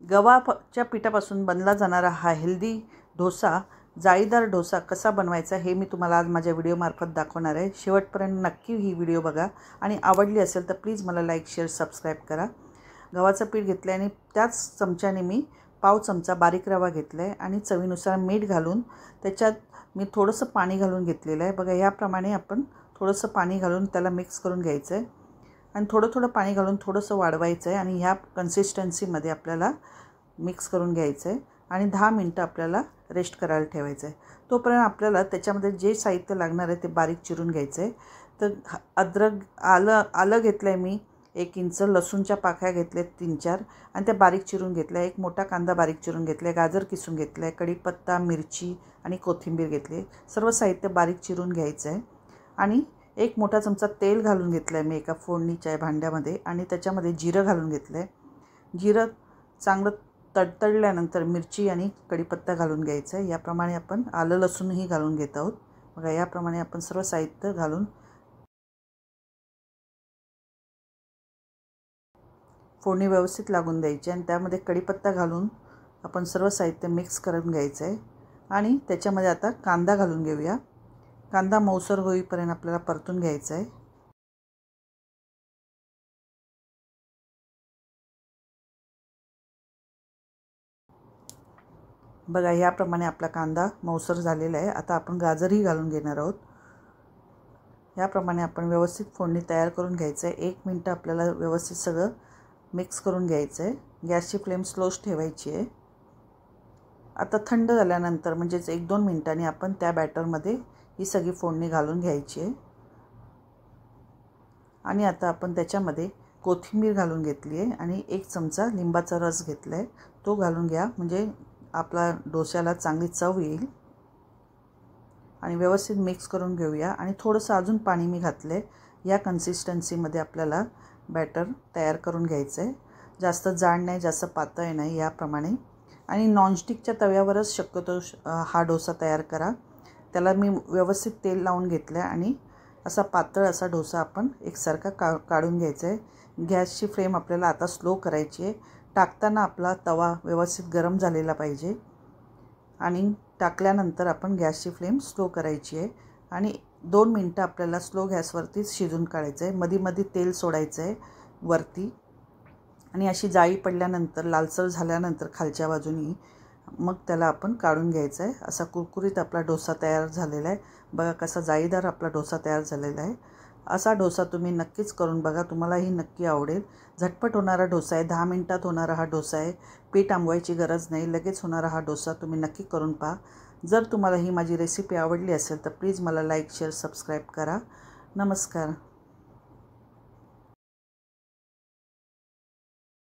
गव्हाच्या पिठापासून बनला जाणारा हा हेल्दी डोसा, जाळीदार डोसा कसा बनवायचा हे मी तुम्हाला आज माझ्या व्हिडिओमार्फत दाखवणार आहे। शेवटपर्यंत नक्की ही व्हिडिओ बघा आणि आवडली असेल तर प्लीज मला लाईक, शेअर, सबस्क्राईब करा। गव्हाचं पीठ घेतलं आणि त्याच चमच्याने मी पाव चमचा बारीक रवा घेतला आहे आणि चवीनुसार मीठ घालून त्याच्यात मी थोडंसं पाणी घालून घेतलेलं आहे। बघा याप्रमाणे आपण थोडंसं पाणी घालून त्याला मिक्स करून घ्यायचं आहे आणि थोडं पाणी घालून थोडंसं वाढवायचं आहे आणि ह्या कन्सिस्टन्सीमध्ये आपल्याला मिक्स करून घ्यायचं आहे आणि 10 मिनिटं आपल्याला रेस्ट करायला ठेवायचं आहे। तोपर्यंत आपल्याला त्याच्यामध्ये जे साहित्य लागणार आहे ते बारीक चिरून घ्यायचं आहे। तर अद्रक आलं घेतलं आहे मी 1 इंच, लसूणच्या पाकळ्या घेतल्या 3-4 आणि त्या बारीक चिरून घेतल्या। एक मोठा कांदा बारीक चिरून घेतला, गाजर किसून घेतलं आहे, कढीपत्ता, मिरची आणि कोथिंबीर घेतली। सर्व साहित्य बारीक चिरून घ्यायचं आहे आणि 1 मोठा चमचा तेल घालून घेतलं आहे मी एका फोडणीच्या भांड्यामध्ये आणि त्याच्यामध्ये जिरं घालून घेतलं आहे। जिरं चांगलं तडतडल्यानंतर मिरची आणि कढीपत्ता घालून घ्यायचं आहे। याप्रमाणे आपण आलं लसूणही घालून घेत आहोत। बघा याप्रमाणे आपण सर्व साहित्य घालून फोडणी व्यवस्थित लागून द्यायची आणि त्यामध्ये कढीपत्ता घालून आपण सर्व साहित्य मिक्स करून घ्यायचं आहे आणि त्याच्यामध्ये आता कांदा घालून घेऊया। कांदा मऊसर होईपर्यंत आपल्याला परतून घ्यायचा आहे। बघा याप्रमाणे आपला कांदा मऊसर झालेला आहे। आता आपण गाजरही घालून घेणार आहोत। याप्रमाणे आपण व्यवस्थित फोडणी तयार करून घ्यायचं आहे। 1 मिनिट आपल्याला व्यवस्थित सगळं मिक्स करून घ्यायचं आहे। गॅसची फ्लेम स्लोच ठेवायची आहे। आता थंड झाल्यानंतर म्हणजेच 1-2 मिनिटांनी आपण त्या बॅटरमध्ये ही सगळी फोडणी घालून घ्यायची आहे आणि आता आपण त्याच्यामध्ये कोथिंबीर घालून घेतली आहे आणि 1 चमचा लिंबाचा रस घेतला आहे, तो घालून घ्या म्हणजे आपला डोस्याला चांगली चव येईल आणि व्यवस्थित मिक्स करून घेऊया आणि थोडंसं अजून पाणी मी घातलं आहे। या कन्सिस्टन्सीमध्ये आपल्याला बॅटर तयार करून घ्यायचं आहे। जास्त जाड नाही, जास्त पातळ नाही, याप्रमाणे आणि नॉनस्टिकच्या तव्यावरच शक्यतो हा डोसा तयार करा। त्याला मी व्यवस्थित तेल लावून घेतलं आहे आणि असा पातळ असा डोसा आपण एकसारखा काढून घ्यायचा आहे। गॅसची फ्लेम आपल्याला आता स्लो करायची आहे। टाकताना आपला तवा व्यवस्थित गरम झालेला पाहिजे आणि टाकल्यानंतर आपण गॅसची फ्लेम स्लो करायची आहे आणि 2 मिनिटं आपल्याला स्लो गॅसवरतीच शिजून काढायचं आहे। मध्ये तेल सोडायचं आहे वरती आणि अशी जाळी पडल्यानंतर लालसर झाल्यानंतर खालच्या बाजूनी मग त्याला आपण काढून घ्यायचं आहे। असा कुरकुरीत आपला डोसा तयार झालेला आहे। बघा कसा जाळीदार आपला डोसा तयार झालेला आहे। असा डोसा तुम्ही नक्कीच करून बघा, तुम्हालाही नक्की आवडेल। झटपट होणारा डोसा आहे, 10 मिनिटात होणारा हा डोसा आहे। पीठ आंबवायची गरज नाही, लगेच होणारा हा डोसा तुम्ही नक्की करून पहा। जर तुम्हाला ही माझी रेसिपी आवडली असेल तर प्लीज मला लाईक, शेअर, सबस्क्राईब करा। नमस्कार।